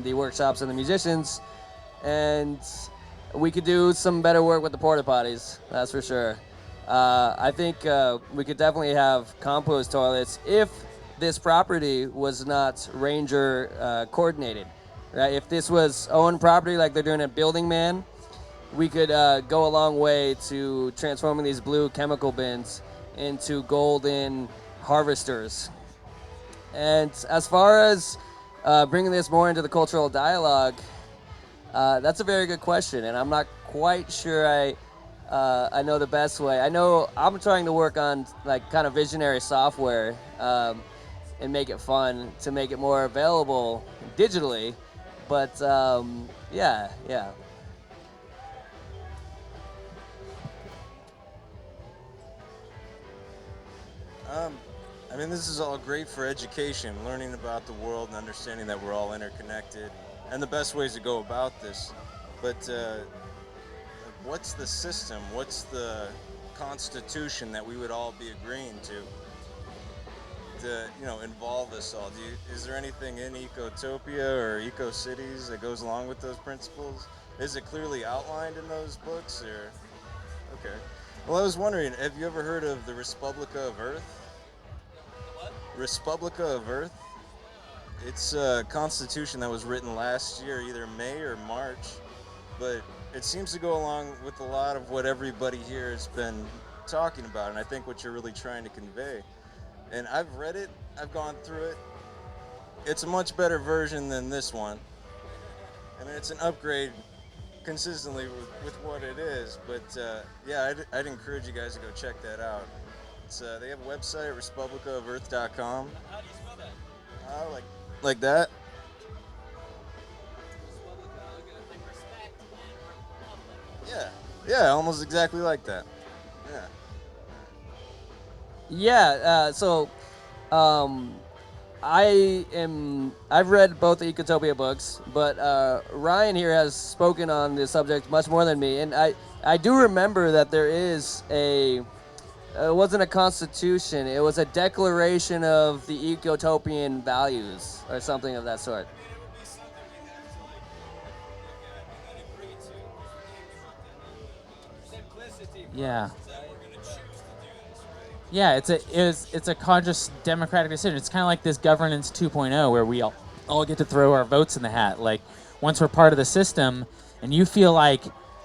the workshops and the musicians, and we could do some better work with the porta potties. That's for sure. I think we could definitely have compost toilets if this property was not ranger coordinated, right? If this was owned property like they're doing at Building Man, we could go a long way to transforming these blue chemical bins into golden harvesters. And as far as bringing this more into the cultural dialogue, that's a very good question, and I'm not quite sure I know the best way. I know I'm trying to work on like kind of visionary software and make it fun to make it more available digitally. But yeah, yeah. Um, I mean, this is all great for education, learning about the world and understanding that we're all interconnected, and the best ways to go about this. But what's the system? What's the constitution that we would all be agreeing to involve us all? Is there anything in Ecotopia or Eco Cities that goes along with those principles? Is it clearly outlined in those books, or okay? Well, I was wondering, have you ever heard of the Respublica of Earth? Respublica of Earth. It's a constitution that was written last year, either May or March, but it seems to go along with a lot of what everybody here has been talking about, and I think what you're really trying to convey. And I've read it, I've gone through it. It's a much better version than this one. I mean, it's an upgrade consistently with what it is, but yeah, I'd encourage you guys to go check that out. They have a website, republicaofearth.com. How do you spell that? Like that. Yeah, yeah, almost exactly like that. Yeah. Yeah, so um, I've read both the Ecotopia books, but Ryan here has spoken on this subject much more than me, and I do remember that there is a it wasn't a constitution, it was a declaration of the Ecotopian values or something of that sort. Yeah. Yeah, it's a conscious democratic decision. It's kind of like this governance 2.0 where we all get to throw our votes in the hat. Like once we're part of the system, and you feel like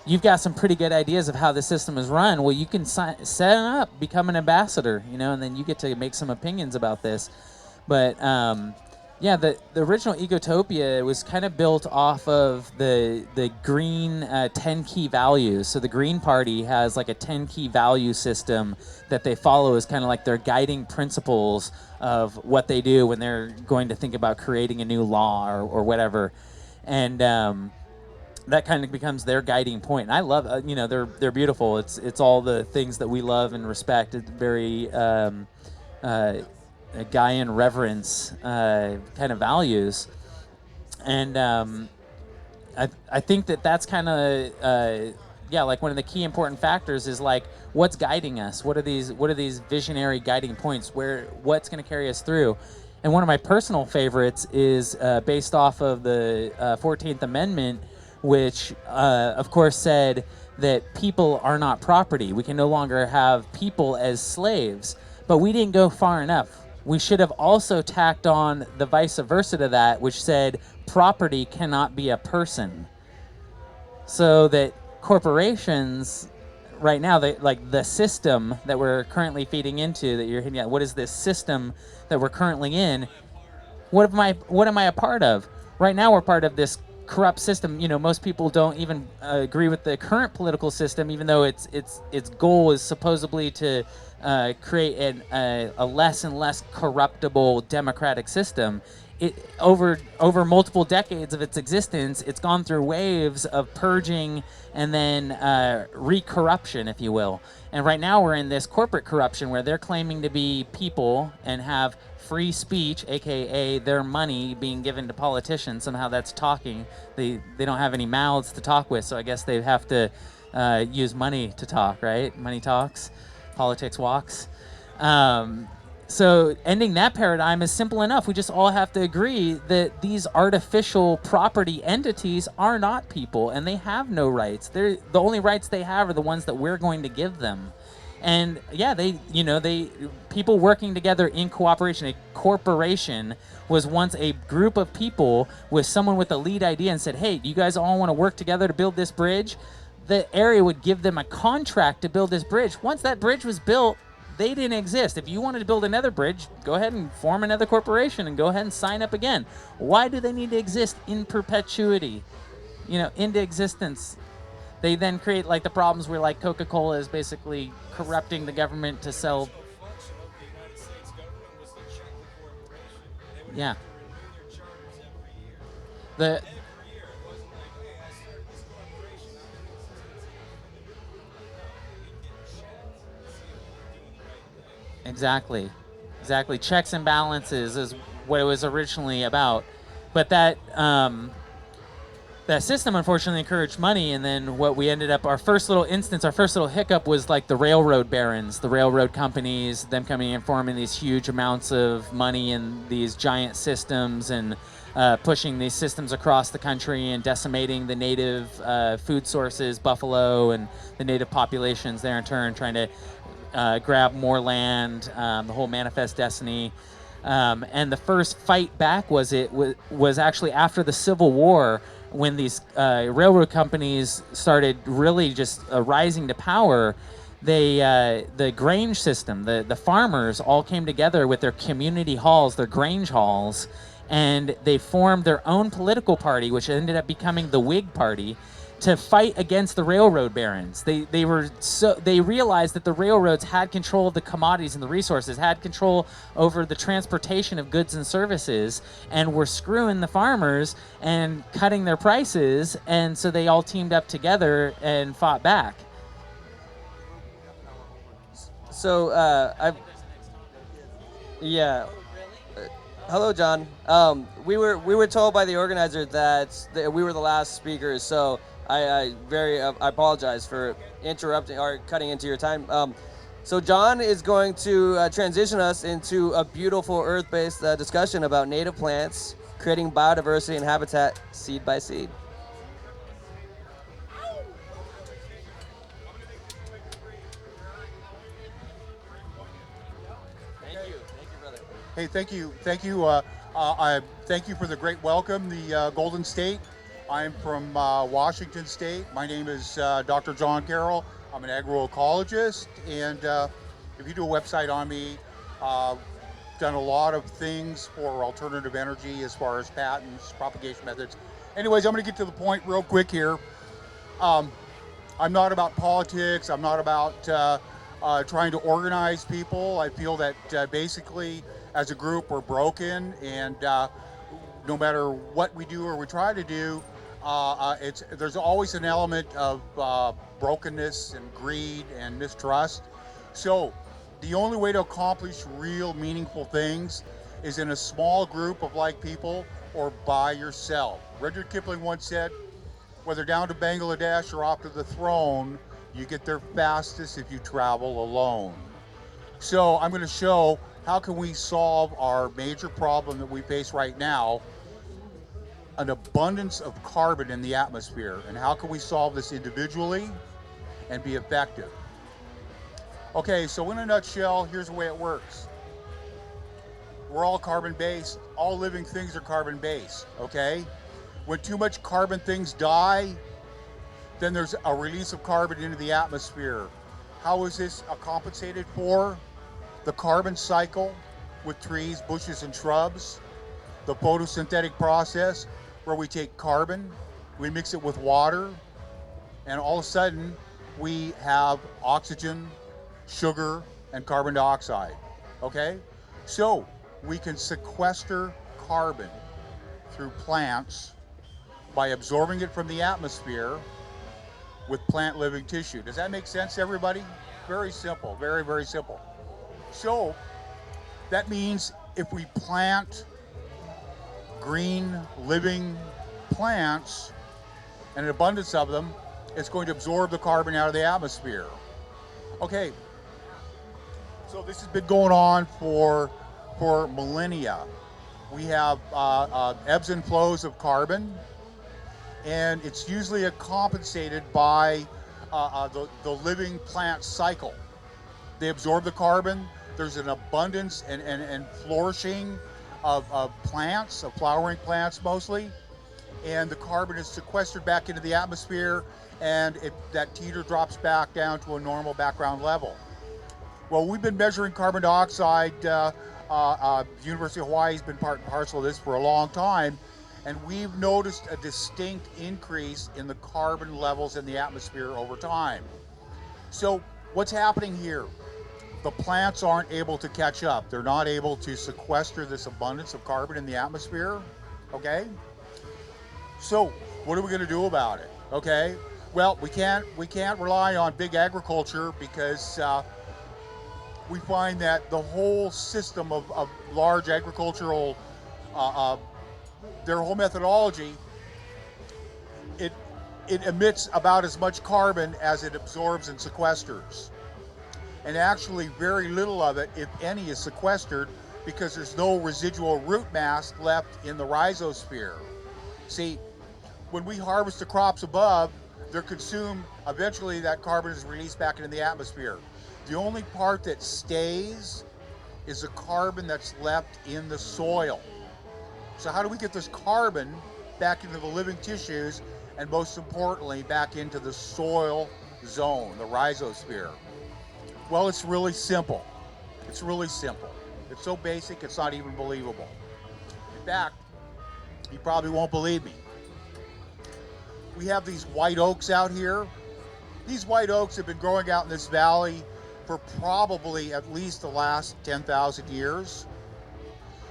you've got some pretty good ideas of how the system is run, well, you can set up, become an ambassador, and then you get to make some opinions about this. But yeah, the original Ecotopia was kind of built off of the green 10 key values. So the Green Party has like a 10 key value system that they follow as kind of like their guiding principles of what they do when they're going to think about creating a new law or whatever. And that kind of becomes their guiding point. And I love, they're beautiful. It's all the things that we love and respect. It's very a Gaian reverence kind of values, and I think that's kind of yeah, like one of the key important factors is like what's guiding us. What are these visionary guiding points? What's going to carry us through? And one of my personal favorites is based off of the 14th Amendment, which of course said that people are not property. We can no longer have people as slaves. But we didn't go far enough. We should have also tacked on the vice versa to that, which said property cannot be a person. So that corporations, right now, like the system that we're currently feeding into, that you're hitting at, what is this system that we're currently in? What am I a part of? Right now, we're part of this corrupt system. Most people don't even agree with the current political system, even though its goal is supposedly to create a less and less corruptible democratic system. Over multiple decades of its existence, it's gone through waves of purging and then re-corruption, if you will. And right now we're in this corporate corruption where they're claiming to be people and have free speech, aka their money being given to politicians. Somehow that's talking. They don't have any mouths to talk with, so I guess they have to use money to talk, right? Money talks, politics walks. So ending that paradigm is simple enough. We just all have to agree that these artificial property entities are not people, and they have no rights. The only rights they have are the ones that we're going to give them. And yeah, they people working together in cooperation. A corporation was once a group of people with someone with a lead idea and said, "Hey, do you guys all want to work together to build this bridge?" The area would give them a contract to build this bridge. Once that bridge was built, they didn't exist. If you wanted to build another bridge, go ahead and form another corporation and go ahead and sign up again. Why do they need to exist in perpetuity? Into existence. They then create like the problems where like Coca-Cola is basically corrupting the government to sell. Yeah. The Exactly. Checks and balances is what it was originally about, but that system unfortunately encouraged money. And then what we ended up, our first little hiccup was like the railroad barons, the railroad companies, them coming and forming these huge amounts of money in these giant systems and pushing these systems across the country and decimating the native food sources, buffalo, and the native populations there in turn, trying to grab more land, the whole manifest destiny. And the first fight back was actually after the Civil War, when these railroad companies started really just rising to power. The Grange system, the farmers all came together with their community halls, their Grange halls, and they formed their own political party, which ended up becoming the Whig Party, to fight against the railroad barons. They realized that the railroads had control of the commodities and the resources, had control over the transportation of goods and services, and were screwing the farmers and cutting their prices. And so they all teamed up together and fought back. So yeah. Hello, John. We were told by the organizer that we were the last speakers, so I apologize for interrupting or cutting into your time. So John is going to transition us into a beautiful Earth-based discussion about native plants, creating biodiversity and habitat seed by seed. Thank you, brother. Hey, thank you. I thank you for the great welcome, the Golden State. I'm from Washington State. My name is Dr. John Carroll. I'm an agroecologist, and if you do a website on me, done a lot of things for alternative energy as far as patents, propagation methods. Anyways, I'm going to get to the point real quick here. I'm not about politics. I'm not about trying to organize people. I feel that basically, as a group, we're broken, and no matter what we do or we try to do, there's always an element of brokenness and greed and mistrust. So the only way to accomplish real meaningful things is in a small group of like people or by yourself. Rudyard Kipling once said, whether down to Bangladesh or off to the throne, you get there fastest if you travel alone. So I'm going to show how can we solve our major problem that we face right now, an abundance of carbon in the atmosphere, and how can we solve this individually and be effective. Okay, so in a nutshell, here's the way it works. We're all carbon-based. All living things are carbon-based, okay? When too much carbon things die, then there's a release of carbon into the atmosphere. How is this compensated for? The carbon cycle with trees, bushes, and shrubs. The photosynthetic process, where we take carbon, we mix it with water, and all of a sudden we have oxygen, sugar, and carbon dioxide, okay? So we can sequester carbon through plants by absorbing it from the atmosphere with plant living tissue. Does that make sense, everybody? Very simple, very, very simple. So that means if we plant green living plants, and an abundance of them, it's going to absorb the carbon out of the atmosphere. Okay, So this has been going on for millennia. We have ebbs and flows of carbon, and it's usually compensated by the living plant cycle. They absorb the carbon. There's an abundance and flourishing of plants, of flowering plants mostly, and the carbon is sequestered back into the atmosphere, and that teeter drops back down to a normal background level. Well, we've been measuring carbon dioxide. University of Hawaii has been part and parcel of this for a long time, and we've noticed a distinct increase in the carbon levels in the atmosphere over time. So what's happening here? The plants aren't able to catch up. They're not able to sequester this abundance of carbon in the atmosphere, okay? So what are we going to do about it, okay? Well, we can't rely on big agriculture because we find that the whole system of large agricultural, their whole methodology, it emits about as much carbon as it absorbs and sequesters. And actually very little of it, if any, is sequestered because there's no residual root mass left in the rhizosphere. See, when we harvest the crops above, they're consumed, eventually that carbon is released back into the atmosphere. The only part that stays is the carbon that's left in the soil. So how do we get this carbon back into the living tissues, and most importantly, back into the soil zone, the rhizosphere? Well, it's really simple. It's really simple. It's so basic, it's not even believable. In fact, you probably won't believe me. We have these white oaks out here. These white oaks have been growing out in this valley for probably at least the last 10,000 years.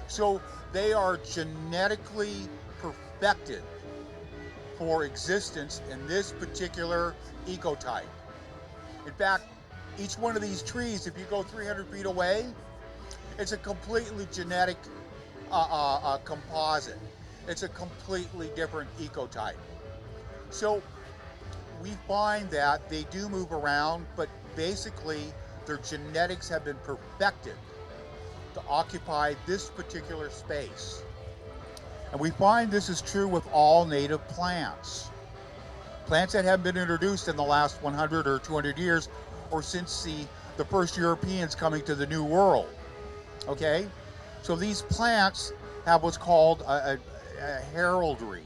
So they are genetically perfected for existence in this particular ecotype. In fact, each one of these trees, if you go 300 feet away, it's a completely genetic composite. It's a completely different ecotype. So we find that they do move around, but basically their genetics have been perfected to occupy this particular space. And we find this is true with all native plants. Plants that have been introduced in the last 100 or 200 years, or since the first Europeans coming to the New World, okay? So these plants have what's called a heraldry.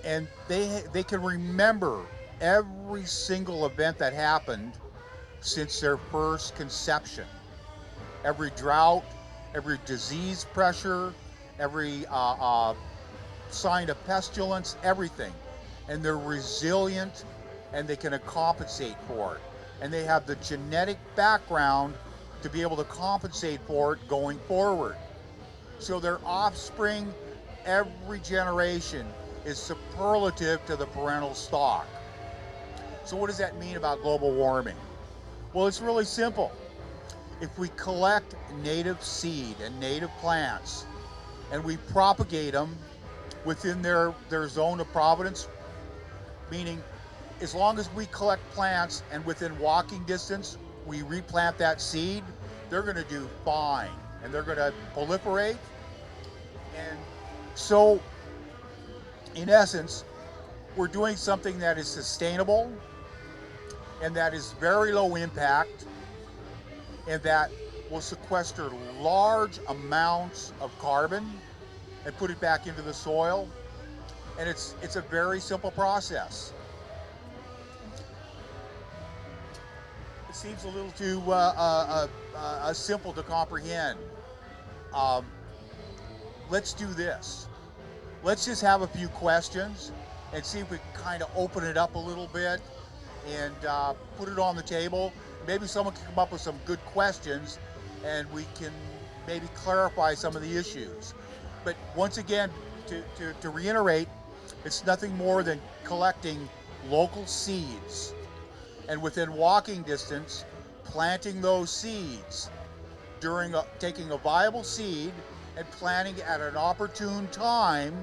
And they can remember every single event that happened since their first conception. Every drought, every disease pressure, every sign of pestilence, everything. And they're resilient, and they can compensate for it. And they have the genetic background to be able to compensate for it going forward. So their offspring, every generation, is superlative to the parental stock. So what does that mean about global warming? Well, it's really simple. If we collect native seed and native plants and we propagate them within their zone of providence, meaning as long as we collect plants and within walking distance we replant that seed, they're going to do fine and they're going to proliferate. And so in essence, we're doing something that is sustainable and that is very low impact and that will sequester large amounts of carbon and put it back into the soil. And it's a very simple process. It seems a little too simple to comprehend. Let's do this. Let's just have a few questions and see if we can kind of open it up a little bit and put it on the table. Maybe someone can come up with some good questions and we can maybe clarify some of the issues. But once again, to reiterate, it's nothing more than collecting local seeds and within walking distance, planting those seeds taking a viable seed and planting at an opportune time